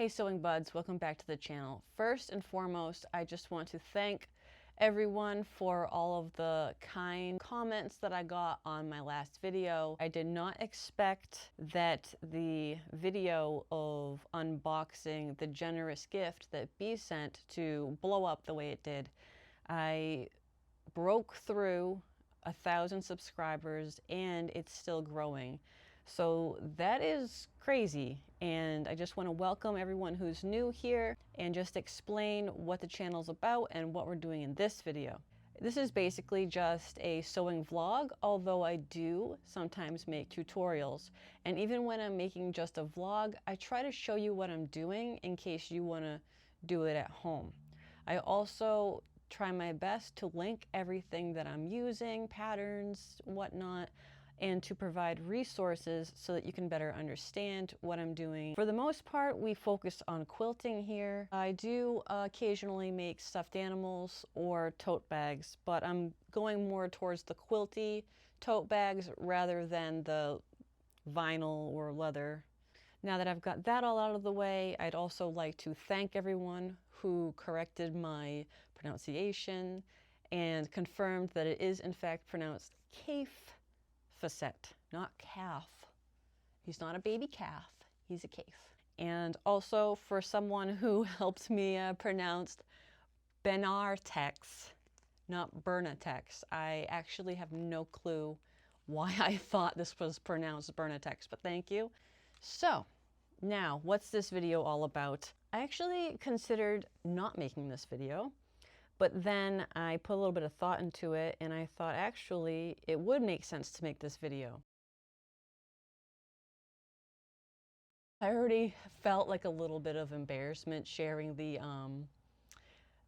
Hey sewing buds, welcome back to the channel. First and foremost, I just want to thank everyone for all of the kind comments that I got on my last video. I did not expect that the video of unboxing the generous gift that B sent to blow up the way it did. I broke through 1,000 subscribers and it's still growing. So that is crazy, and I just want to welcome everyone who's new here and just explain what the channel's about and what we're doing in this video. This is basically just a sewing vlog, although I do sometimes make tutorials. And even when I'm making just a vlog, I try to show you what I'm doing in case you want to do it at home. I also try my best to link everything that I'm using, patterns, whatnot, and to provide resources so that you can better understand what I'm doing. For the most part, we focus on quilting here. I do occasionally make stuffed animals or tote bags, but I'm going more towards the quilty tote bags rather than the vinyl or leather. Now that I've got that all out of the way, I'd also like to thank everyone who corrected my pronunciation and confirmed that it is in fact pronounced calf facet, not calf. He's not a baby calf, he's a calf. And also for someone who helped me pronounce Benartex, not Bernatex. I actually have no clue why I thought this was pronounced Bernatex, but thank you. So now, what's this video all about? I actually considered not making this video, but then I put a little bit of thought into it and I thought actually it would make sense to make this video. I already felt like a little bit of embarrassment sharing the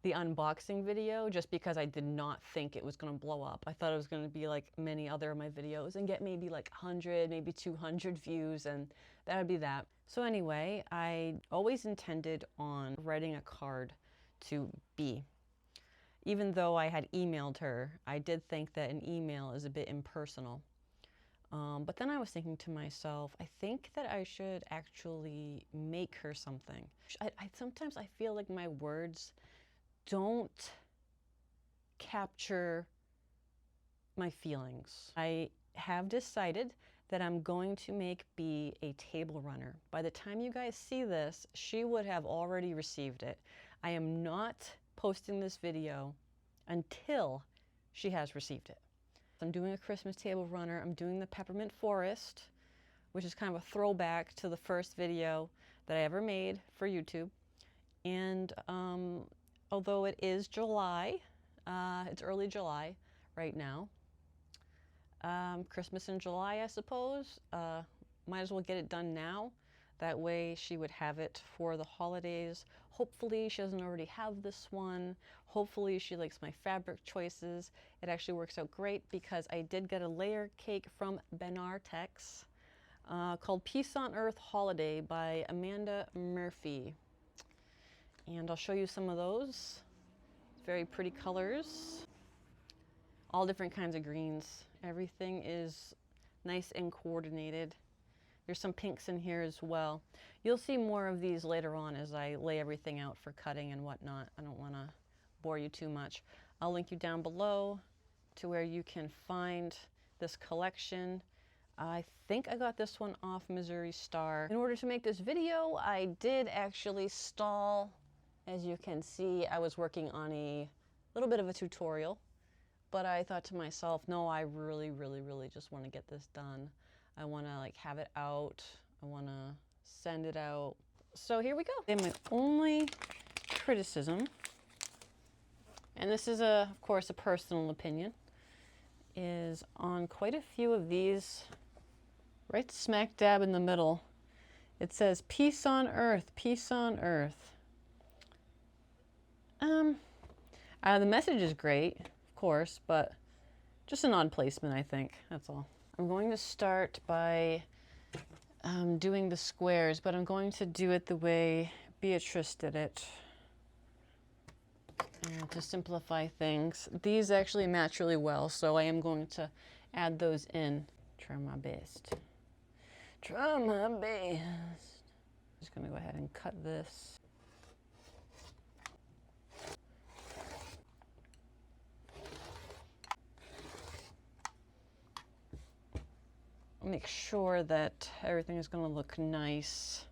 unboxing video just because I did not think it was going to blow up. I thought it was going to be like many other of my videos and get maybe like 100, maybe 200 views, and that would be that. So anyway, I always intended on writing a card to B. Even though I had emailed her, I did think that an email is a bit impersonal. But then I was thinking to myself, I think that I should actually make her something. Sometimes I feel like my words don't capture my feelings. I have decided that I'm going to make B a table runner. By the time you guys see this, she would have already received it. I am not posting this video until she has received it. I'm doing a Christmas table runner. I'm doing the Peppermint Forest, which is kind of a throwback to the first video that I ever made for YouTube. And although it is July, it's early July right now. Christmas in July, I suppose. Might as well get it done now. That way she would have it for the holidays. Hopefully she doesn't already have this one. Hopefully she likes my fabric choices. It actually works out great because I did get a layer cake from Benartex called Peace on Earth Holiday by Amanda Murphy. And I'll show you some of those. Very pretty colors. All different kinds of greens. Everything is nice and coordinated. There's some pinks in here as well. You'll see more of these later on as I lay everything out for cutting and whatnot. I don't want to bore you too much. I'll link you down below to where you can find this collection. I think I got this one off Missouri Star. In order to make this video, I did actually stall. As you can see, I was working on a little bit of a tutorial, but I thought to myself, no, I really just want to get this done. I want to like have it out. I want to send it out. So here we go. And my only criticism, and this is of course a personal opinion, is on quite a few of these, right smack dab in the middle, it says peace on earth, peace on earth. The message is great, of course, but just an odd placement, I think. That's all. I'm going to start by doing the squares, but I'm going to do it the way Beatrice did it. And to simplify things. These actually match really well, so I am going to add those in. Try my best. Try my best. Just gonna go ahead and cut this. Make sure that everything is gonna look nice.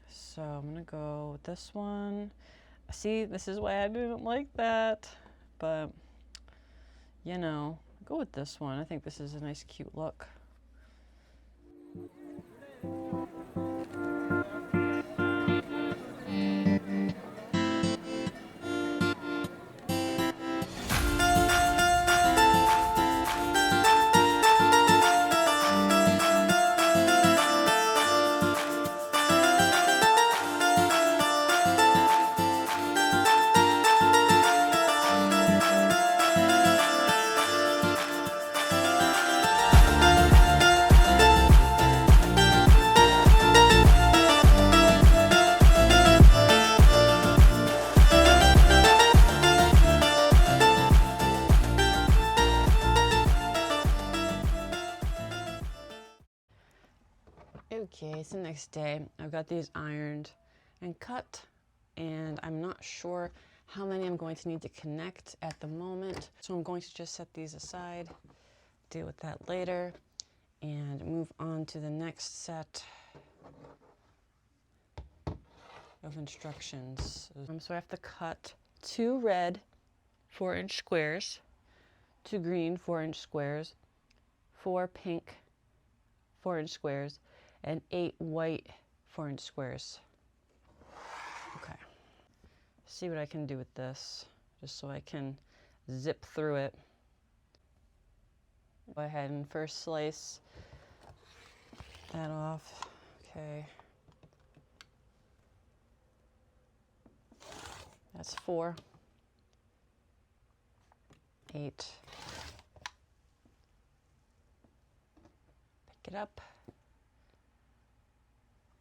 So I'm gonna go with this one. See, this is why I didn't like that, but you know, go with this one. I think this is a nice, cute look. Okay, it's the next day. I've got these ironed and cut, and I'm not sure how many I'm going to need to connect at the moment. So I'm going to just set these aside, deal with that later, and move on to the next set of instructions. So I have to cut 2 red 4-inch squares, 2 green 4-inch squares, 4 pink 4-inch squares, and 8 white 4-inch squares. Okay, see what I can do with this, just so I can zip through it. Go ahead and first slice that off. Okay, that's 4, 8. Pick it up.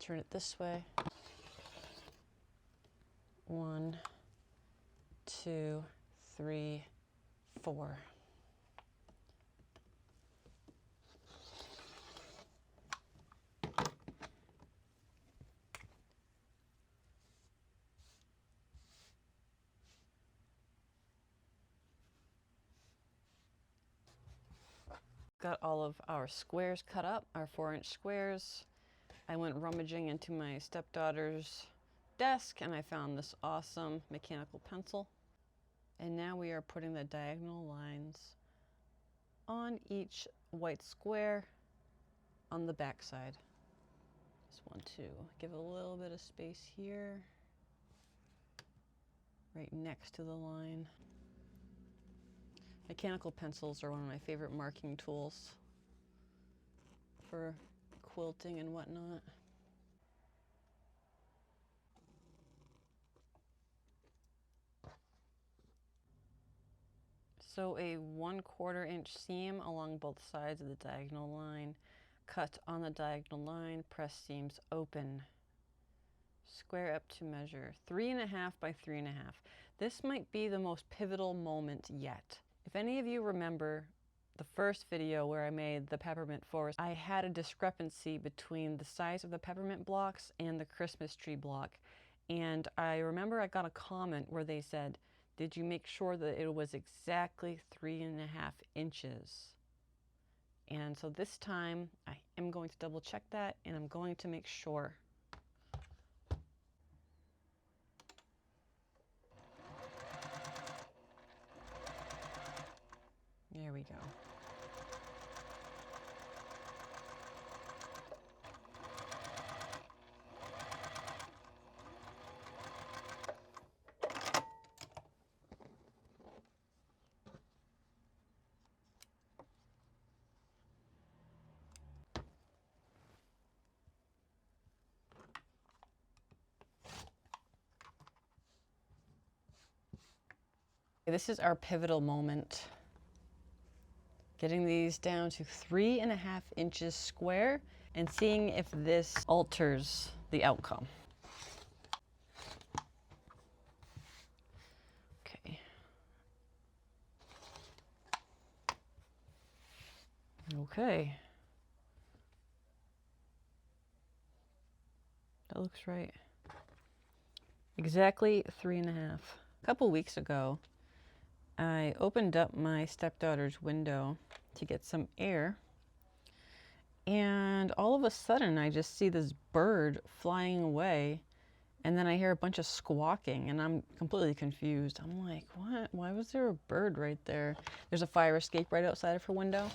Turn it this way. 1, 2, 3, 4. Got all of our squares cut up, our 4-inch squares. I went rummaging into my stepdaughter's desk and I found this awesome mechanical pencil. And now we are putting the diagonal lines on each white square on the back side. Just want to give a little bit of space here, right next to the line. Mechanical pencils are one of my favorite marking tools for quilting and whatnot. So a 1/4 inch seam along both sides of the diagonal line. Cut on the diagonal line, press seams open. Square up to measure 3.5 by 3.5. This might be the most pivotal moment yet. If any of you remember the first video where I made the peppermint forest, I had a discrepancy between the size of the peppermint blocks and the Christmas tree block. And I remember I got a comment where they said, did you make sure that it was exactly 3.5 inches? And so this time I am going to double check that, and I'm going to make sure. There we go. This is our pivotal moment. Getting these down to 3.5 inches square and seeing if this alters the outcome. Okay. Okay. that looks right. Exactly 3.5. A couple weeks ago, I opened up my stepdaughter's window to get some air, and all of a sudden I just see this bird flying away, and then I hear a bunch of squawking, and I'm completely confused. I'm like, what? Why was there a bird right there? There's a fire escape right outside of her window.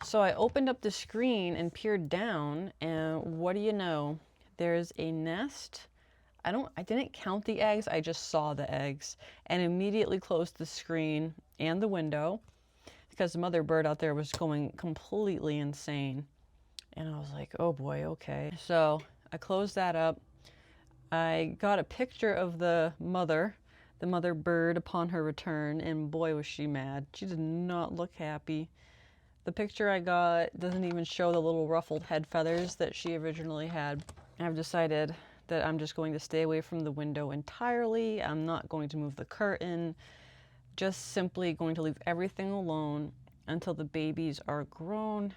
So I opened up the screen and peered down, and what do you know? There's a nest. I didn't count the eggs, I just saw the eggs, and immediately closed the screen and the window because the mother bird out there was going completely insane. And I was like, oh boy, okay. So I closed that up. I got a picture of the mother bird upon her return, and boy was she mad. She did not look happy. The picture I got doesn't even show the little ruffled head feathers that she originally had. I've decided that I'm just going to stay away from the window entirely. I'm not going to move the curtain, just simply going to leave everything alone until the babies are grown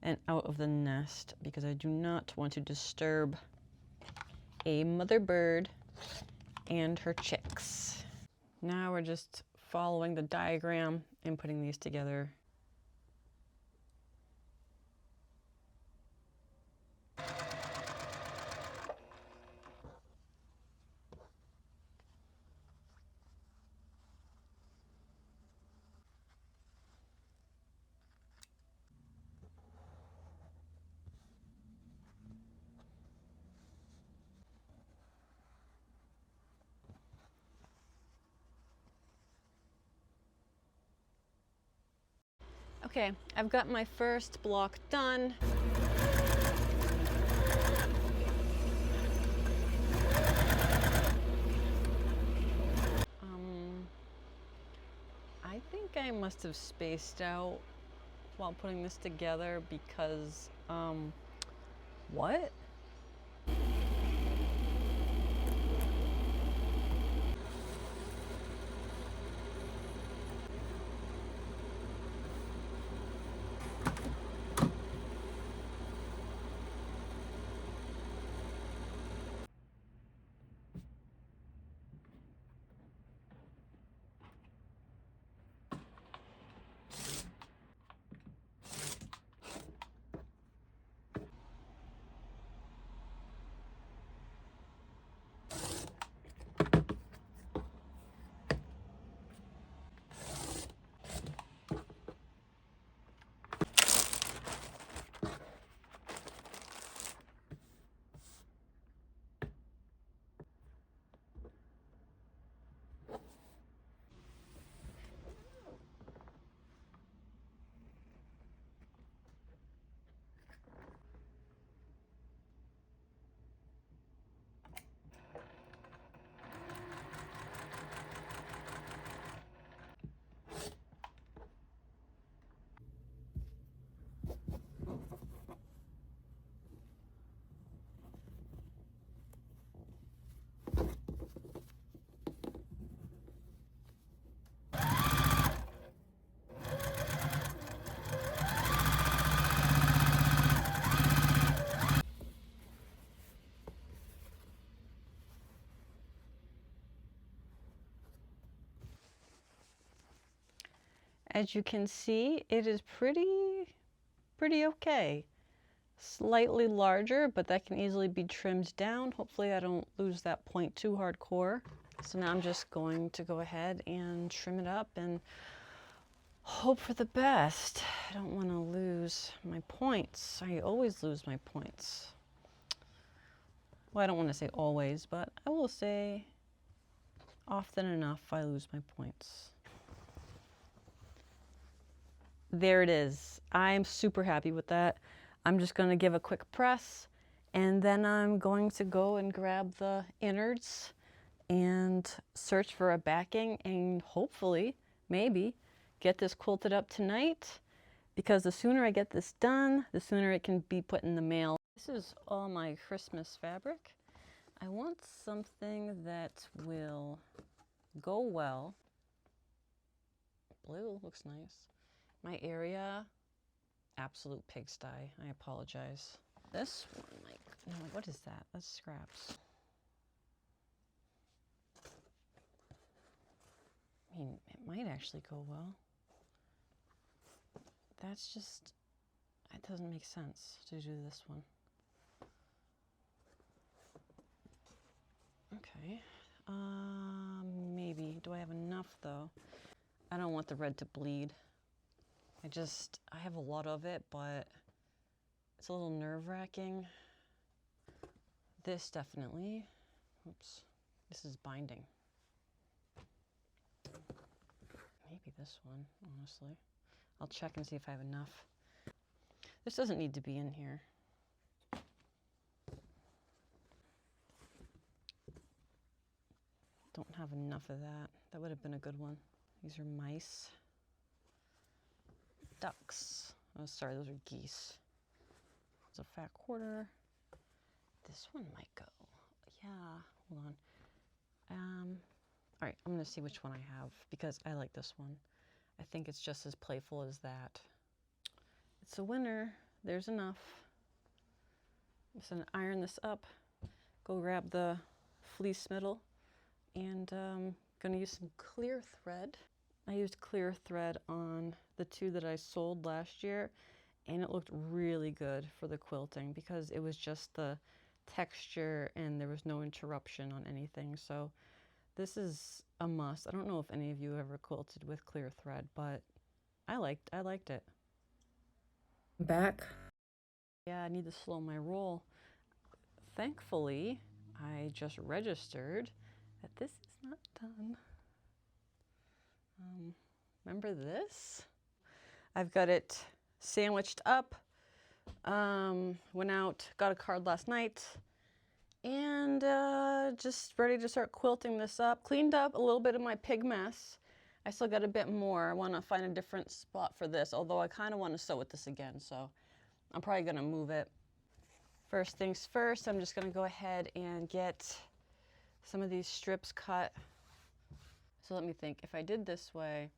and out of the nest, because I do not want to disturb a mother bird and her chicks. Now we're just following the diagram and putting these together. Okay, I've got my first block done. I think I must have spaced out while putting this together because, what? As you can see, it is pretty okay. Slightly larger, but that can easily be trimmed down. Hopefully I don't lose that point too hardcore. So now I'm just going to go ahead and trim it up and hope for the best. I don't want to lose my points. I always lose my points. Well, I don't want to say always, but I will say often enough I lose my points. There it is. I'm super happy with that. I'm just going to give a quick press, and then I'm going to go and grab the innards and search for a backing and hopefully, maybe, get this quilted up tonight, because the sooner I get this done, the sooner it can be put in the mail. This is all my Christmas fabric. I want something that will go well. Blue looks nice. My area, absolute pigsty. I apologize. This one, like, no, what is that? That's scraps. I mean, it might actually go well. That's just, it doesn't make sense to do this one. Okay, maybe. Do I have enough though? I don't want the red to bleed. I have a lot of it, but it's a little nerve-wracking. This definitely, oops, this is binding. Maybe this one, honestly. I'll check and see if I have enough. This doesn't need to be in here. Don't have enough of that. That would have been a good one. These are mice. Ducks. Oh, sorry, those are geese. It's a fat quarter. This one might go. Yeah, hold on. All right, I'm gonna see which one I have because I like this one. I think it's just as playful as that. It's a winner. There's enough. I'm just gonna iron this up. Go grab the fleece middle and gonna use some clear thread. I used clear thread on the two that I sold last year, and it looked really good for the quilting because it was just the texture and there was no interruption on anything. So this is a must. I don't know if any of you ever quilted with clear thread, but I liked it. Back. Yeah, I need to slow my roll. Thankfully, I just registered that this is not done. Remember this? I've got it sandwiched up. Went out, got a card last night, and just ready to start quilting this up. Cleaned up a little bit of my pig mess. I still got a bit more. I want to find a different spot for this, although I kind of want to sew with this again, so I'm probably going to move it. First things first, I'm just going to go ahead and get some of these strips cut. So let me think. If I did this way,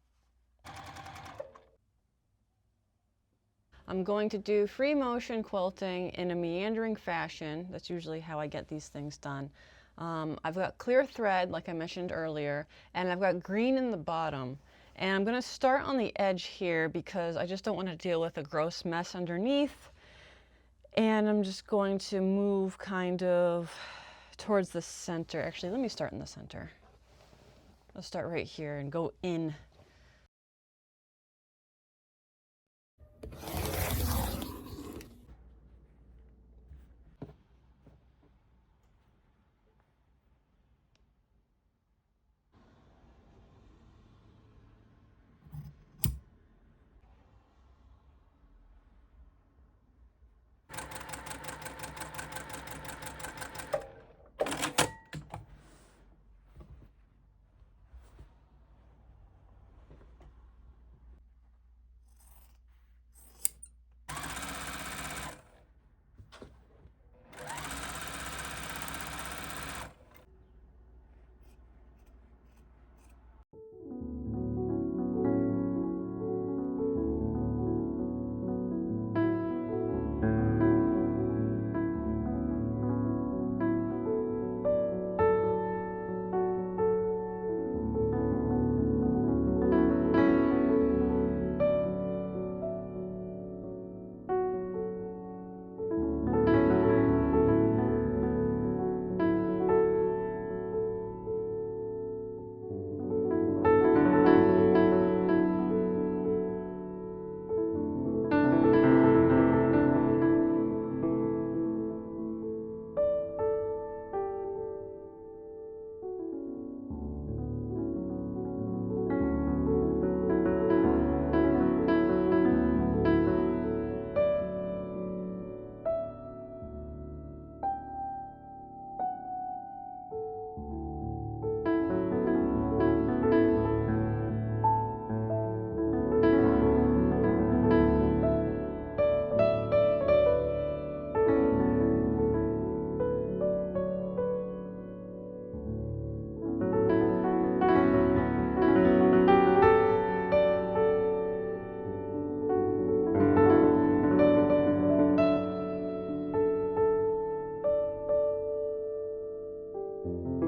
I'm going to do free motion quilting in a meandering fashion. That's usually how I get these things done. I've got clear thread, like I mentioned earlier, and I've got green in the bottom. And I'm going to start on the edge here because I just don't want to deal with a gross mess underneath. And I'm just going to move kind of towards the center. Actually, let me start in the center. I'll start right here and go in. you.